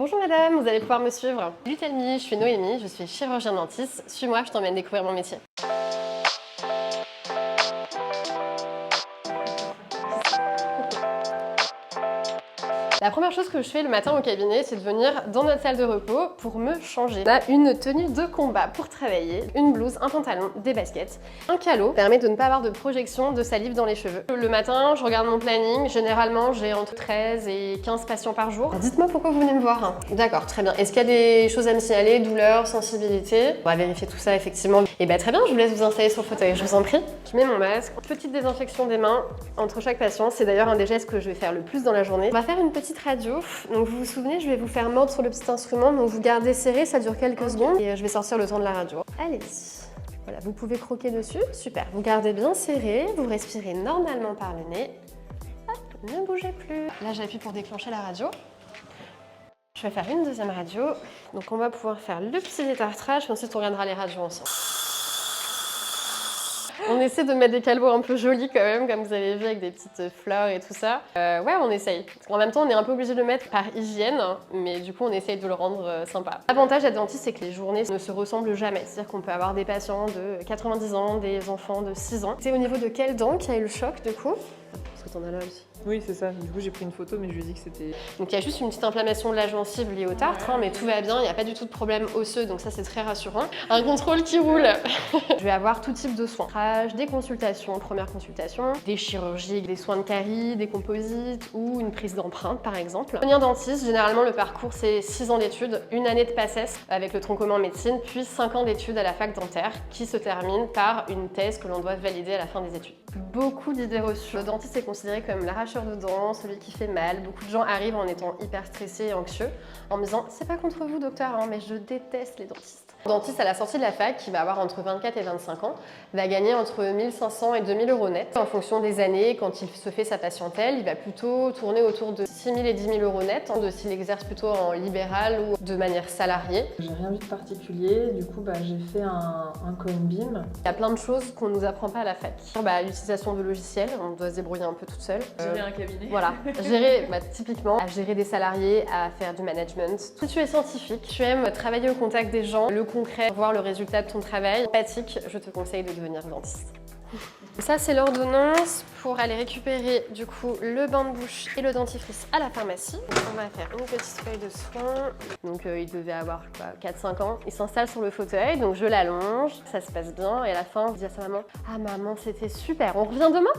Bonjour madame, vous allez pouvoir me suivre. Salut Telmi, je suis Noémie, je suis chirurgien dentiste. Suis-moi, je t'emmène découvrir mon métier. La première chose que je fais le matin au cabinet, c'est de venir dans notre salle de repos pour me changer. On a une tenue de combat pour travailler, une blouse, un pantalon, des baskets. Un calot permet de ne pas avoir de projection de salive dans les cheveux. Le matin, je regarde mon planning. Généralement, j'ai entre 13 et 15 patients par jour. Dites-moi pourquoi vous venez me voir. D'accord, très bien. Est-ce qu'il y a des choses à me signaler? Douleur, sensibilité? On va vérifier tout ça effectivement. Et bah très bien, je vous laisse vous installer sur le fauteuil, je vous en prie. Je mets mon masque. Petite désinfection des mains entre chaque patient. C'est d'ailleurs un des gestes que je vais faire le plus dans la journée. On va faire une petite radio. Donc vous vous souvenez, je vais vous faire mordre sur le petit instrument. Donc vous gardez serré, ça dure quelques secondes. Et je vais sortir le temps de la radio. Allez-y. Voilà, vous pouvez croquer dessus. Super. Vous gardez bien serré. Vous respirez normalement par le nez. Hop, ne bougez plus. Là, j'appuie pour déclencher la radio. Je vais faire une deuxième radio. Donc on va pouvoir faire le petit détartrage. Puis ensuite, on regardera les radios ensemble. On essaie de mettre des calots un peu jolis quand même, comme vous avez vu, avec des petites fleurs et tout ça. Ouais, on essaye. Parce qu'en même temps, on est un peu obligé de le mettre par hygiène, mais du coup, on essaye de le rendre sympa. L'avantage d'être dentiste, c'est que les journées ne se ressemblent jamais. C'est-à-dire qu'on peut avoir des patients de 90 ans, des enfants de 6 ans. C'est au niveau de quelle dent qu'il y a eu le choc, du coup? Parce que t'en as là aussi. Oui, c'est ça. Du coup, j'ai pris une photo, mais je lui ai dit que c'était... Donc il y a juste une petite inflammation de la gencive liée au tartre, mais tout va bien, il n'y a pas du tout de problème osseux, donc ça c'est très rassurant. Un contrôle qui roule. Je vais avoir tout type de soins. Des consultations, première consultation, des chirurgies, des soins de carie, des composites ou une prise d'empreinte par exemple. Devenir dentiste, généralement le parcours c'est 6 ans d'études, une année de PACES avec le tronc commun en médecine, puis 5 ans d'études à la fac dentaire qui se termine par une thèse que l'on doit valider à la fin des études. Beaucoup d'idées reçues. Le dentiste est considéré comme l'arracheur de dents, celui qui fait mal. Beaucoup de gens arrivent en étant hyper stressés et anxieux, en me disant « c'est pas contre vous docteur, hein, mais je déteste les dentistes ». Le dentiste à la sortie de la fac, qui va avoir entre 24 et 25 ans, va gagner entre 1500 et 2000 € net. En fonction des années, quand il se fait sa patientèle, il va plutôt tourner autour de 6 000 et 10 000 € net, de s'il exerce plutôt en libéral ou de manière salariée. J'ai rien vu de particulier, du coup j'ai fait un coin beam. Il y a plein de choses qu'on nous apprend pas à la fac. L'utilisation de logiciels, on doit se débrouiller un peu toute seule. Gérer un cabinet. Voilà, gérer typiquement, à gérer des salariés, à faire du management. Si tu es scientifique, tu aimes travailler au contact des gens, le concret, voir le résultat de ton travail, empathique, je te conseille de devenir dentiste. Ça c'est l'ordonnance pour aller récupérer du coup le bain de bouche et le dentifrice à la pharmacie. Donc, on va faire une petite feuille de soin. Donc il devait avoir 4-5 ans. Il s'installe sur le fauteuil, donc je l'allonge, ça se passe bien et à la fin je dis à sa maman « Ah maman c'était super, on revient demain ?»